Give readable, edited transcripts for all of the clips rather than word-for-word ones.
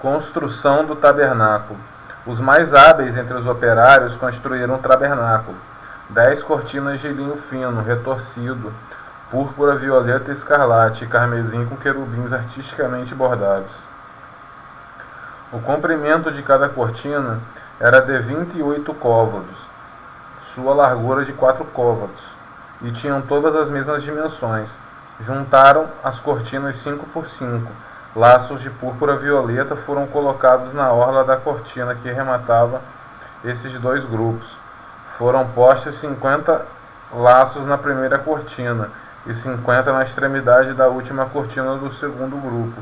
Construção do tabernáculo. Os mais hábeis entre os operários construíram o tabernáculo. 10 cortinas de linho fino, retorcido, púrpura, violeta, escarlate e carmesim com querubins artisticamente bordados. O comprimento de cada cortina era de 28 côvados, sua largura de 4 côvados, e tinham todas as mesmas dimensões. Juntaram as cortinas 5 por 5. Laços de púrpura violeta foram colocados na orla da cortina que rematava esses dois grupos. Foram postos 50 laços na primeira cortina e 50 na extremidade da última cortina do segundo grupo,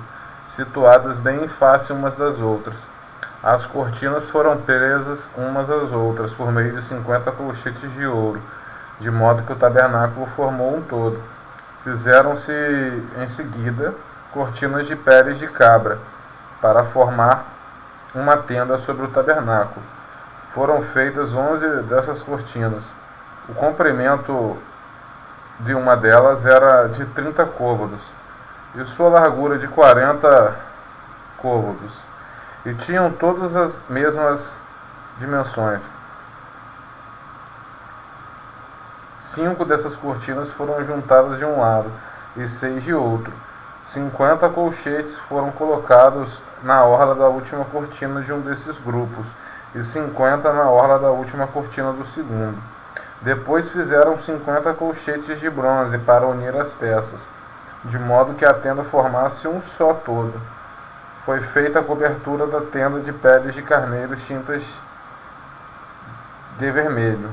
situadas bem em face umas das outras. As cortinas foram presas umas às outras por meio de 50 colchetes de ouro, de modo que o tabernáculo formou um todo. Fizeram-se em seguida cortinas de peles de cabra, para formar uma tenda sobre o tabernáculo. Foram feitas 11 dessas cortinas. O comprimento de uma delas era de 30 côvados, e sua largura de 40 côvados, e tinham todas as mesmas dimensões. 5 dessas cortinas foram juntadas de um lado, e 6 de outro. 50 colchetes foram colocados na orla da última cortina de um desses grupos, e 50 na orla da última cortina do segundo. Depois fizeram 50 colchetes de bronze para unir as peças, de modo que a tenda formasse um só todo. Foi feita a cobertura da tenda de peles de carneiros tintas de vermelho,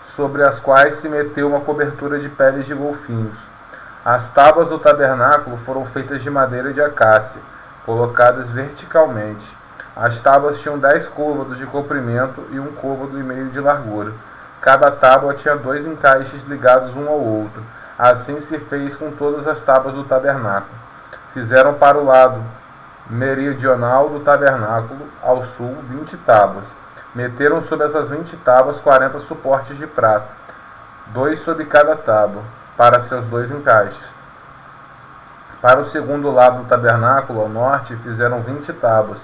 sobre as quais se meteu uma cobertura de peles de golfinhos. As tábuas do tabernáculo foram feitas de madeira de acácia, colocadas verticalmente. As tábuas tinham 10 côvados de comprimento e 1 côvado e meio de largura. Cada tábua tinha 2 encaixes ligados um ao outro. Assim se fez com todas as tábuas do tabernáculo. Fizeram para o lado meridional do tabernáculo, ao sul, 20 tábuas. Meteram sobre essas 20 tábuas 40 suportes de prata, 2 sobre cada tábua, para seus 2 encaixes. Para o segundo lado do tabernáculo, ao norte, fizeram 20 tábuas,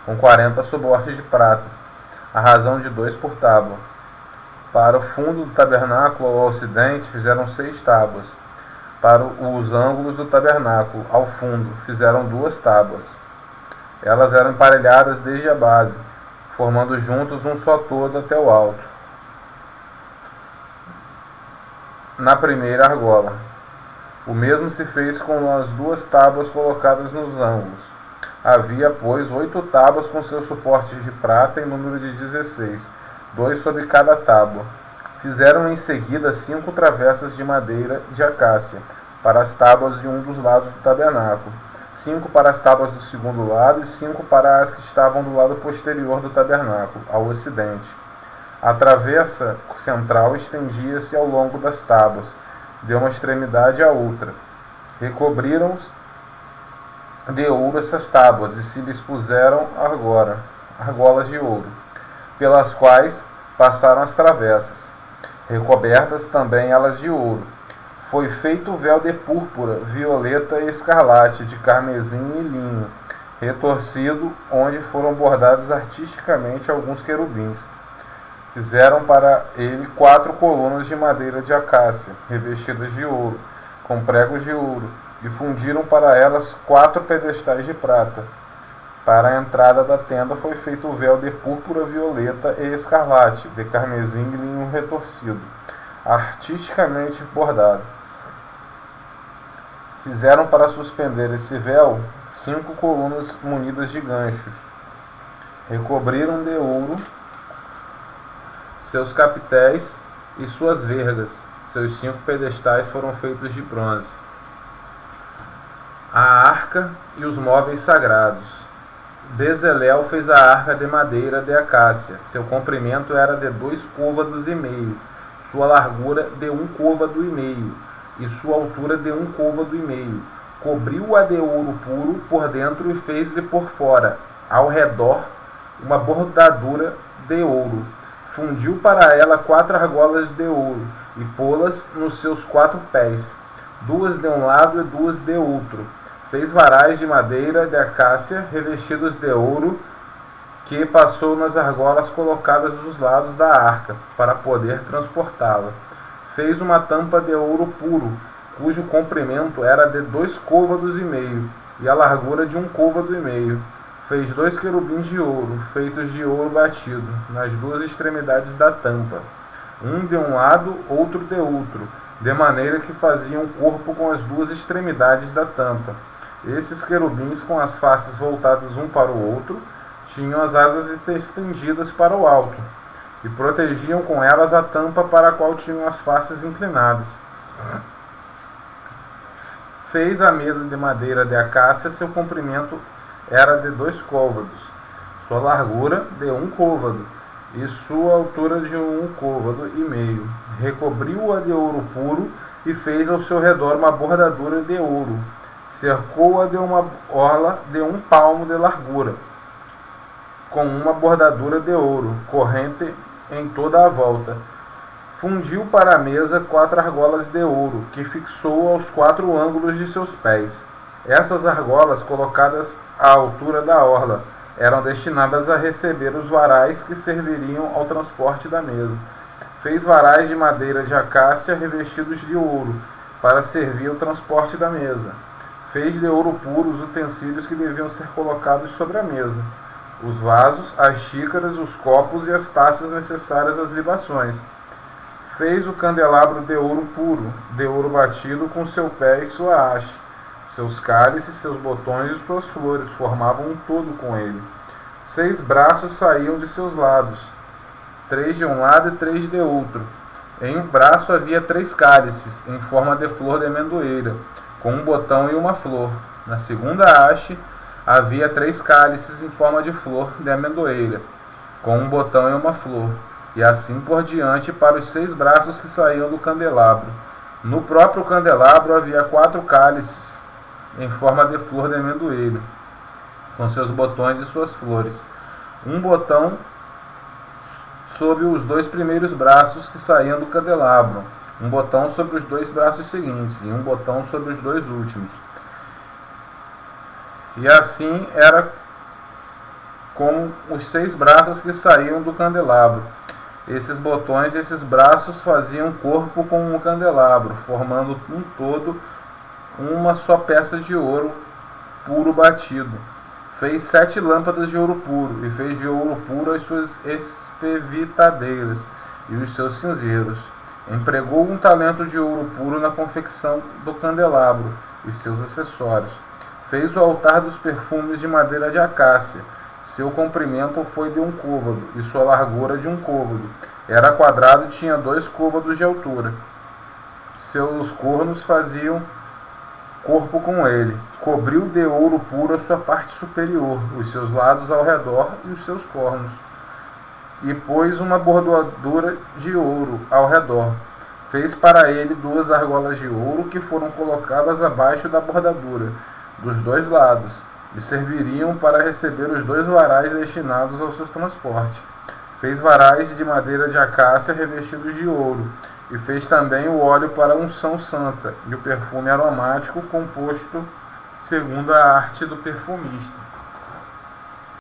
com 40 suportes de pratas, à razão de 2 por tábua. Para o fundo do tabernáculo, ao ocidente, fizeram 6 tábuas. Para os ângulos do tabernáculo, ao fundo, fizeram 2 tábuas. Elas eram emparelhadas desde a base, formando juntos um só todo até o alto. Na primeira argola. O mesmo se fez com as 2 tábuas colocadas nos ângulos. Havia, pois, 8 tábuas com seus suportes de prata em número de 16, 2 sobre cada tábua. Fizeram em seguida 5 travessas de madeira de acácia para as tábuas de um dos lados do tabernáculo, 5 para as tábuas do segundo lado e 5 para as que estavam do lado posterior do tabernáculo, ao ocidente. A travessa central estendia-se ao longo das tábuas, de uma extremidade à outra. Recobriram de ouro essas tábuas e se lhes puseram argolas de ouro, pelas quais passaram as travessas, recobertas também elas de ouro. Foi feito o véu de púrpura, violeta e escarlate, de carmesim e linho, retorcido, onde foram bordados artisticamente alguns querubins. Fizeram para ele 4 colunas de madeira de acácia, revestidas de ouro, com pregos de ouro, e fundiram para elas 4 pedestais de prata. Para a entrada da tenda foi feito o véu de púrpura, violeta e escarlate, de carmesim e linho retorcido, artisticamente bordado. Fizeram para suspender esse véu 5 colunas munidas de ganchos. Recobriram de ouro seus capitéis e suas vergas. Seus 5 pedestais foram feitos de bronze. A arca e os móveis sagrados. Bezalel fez a arca de madeira de acácia. Seu comprimento era de 2 côvados e meio, sua largura de 1 côvado e meio, e sua altura de 1 côvado e meio. Cobriu-a de ouro puro por dentro e fez-lhe por fora, ao redor, uma bordadura de ouro. Fundiu para ela 4 argolas de ouro, e pô-las nos seus 4 pés, 2 de um lado e 2 de outro. Fez varais de madeira de acácia revestidos de ouro, que passou nas argolas colocadas dos lados da arca, para poder transportá-la. Fez uma tampa de ouro puro, cujo comprimento era de 2 côvados e meio, e a largura de 1 côvado e meio. Fez 2 querubins de ouro, feitos de ouro batido, nas 2 extremidades da tampa, um de um lado, outro de outro, de maneira que faziam corpo com as 2 extremidades da tampa. Esses querubins, com as faces voltadas um para o outro, tinham as asas estendidas para o alto, e protegiam com elas a tampa para a qual tinham as faces inclinadas. Fez a mesa de madeira de acácia, seu comprimento era de 2 côvados, sua largura de 1 côvado, e sua altura de 1 côvado e meio. Recobriu-a de ouro puro, e fez ao seu redor uma bordadura de ouro. Cercou-a de uma orla de 1 palmo de largura, com uma bordadura de ouro, corrente em toda a volta. Fundiu para a mesa 4 argolas de ouro, que fixou aos 4 ângulos de seus pés. Essas argolas, colocadas à altura da orla, eram destinadas a receber os varais que serviriam ao transporte da mesa. Fez varais de madeira de acácia revestidos de ouro, para servir ao transporte da mesa. Fez de ouro puro os utensílios que deviam ser colocados sobre a mesa: os vasos, as xícaras, os copos e as taças necessárias às libações. Fez o candelabro de ouro puro, de ouro batido, com seu pé e sua haste. Seus cálices, seus botões e suas flores formavam um todo com ele. 6 braços saíam de seus lados, 3 de um lado e 3 de outro. Em um braço havia 3 cálices, em forma de flor de amendoeira, com um botão e uma flor. Na segunda haste havia 3 cálices em forma de flor de amendoeira, com um botão e uma flor, e assim por diante para os 6 braços que saíam do candelabro. No próprio candelabro havia 4 cálices em forma de flor de amendoeira, com seus botões e suas flores. Um botão sobre os 2 primeiros braços que saíam do candelabro, um botão sobre os 2 braços seguintes, e um botão sobre os 2 últimos. E assim era com os 6 braços que saíam do candelabro. Esses botões e esses braços faziam corpo com o candelabro, formando um todo, uma só peça de ouro puro batido. Fez 7 lâmpadas de ouro puro, e fez de ouro puro as suas espevitadeiras e os seus cinzeiros. Empregou 1 talento de ouro puro na confecção do candelabro e seus acessórios. Fez o altar dos perfumes de madeira de acácia. Seu comprimento foi de 1 côvado, e sua largura de 1 côvado. Era quadrado e tinha 2 côvados de altura. Seus cornos faziam corpo com ele. Cobriu de ouro puro a sua parte superior, os seus lados ao redor e os seus cornos. E pôs uma bordadura de ouro ao redor. Fez para ele 2 argolas de ouro que foram colocadas abaixo da bordadura, dos 2 lados, e serviriam para receber os 2 varais destinados ao seu transporte. Fez varais de madeira de acácia revestidos de ouro, e fez também o óleo para a unção santa, e o perfume aromático composto segundo a arte do perfumista.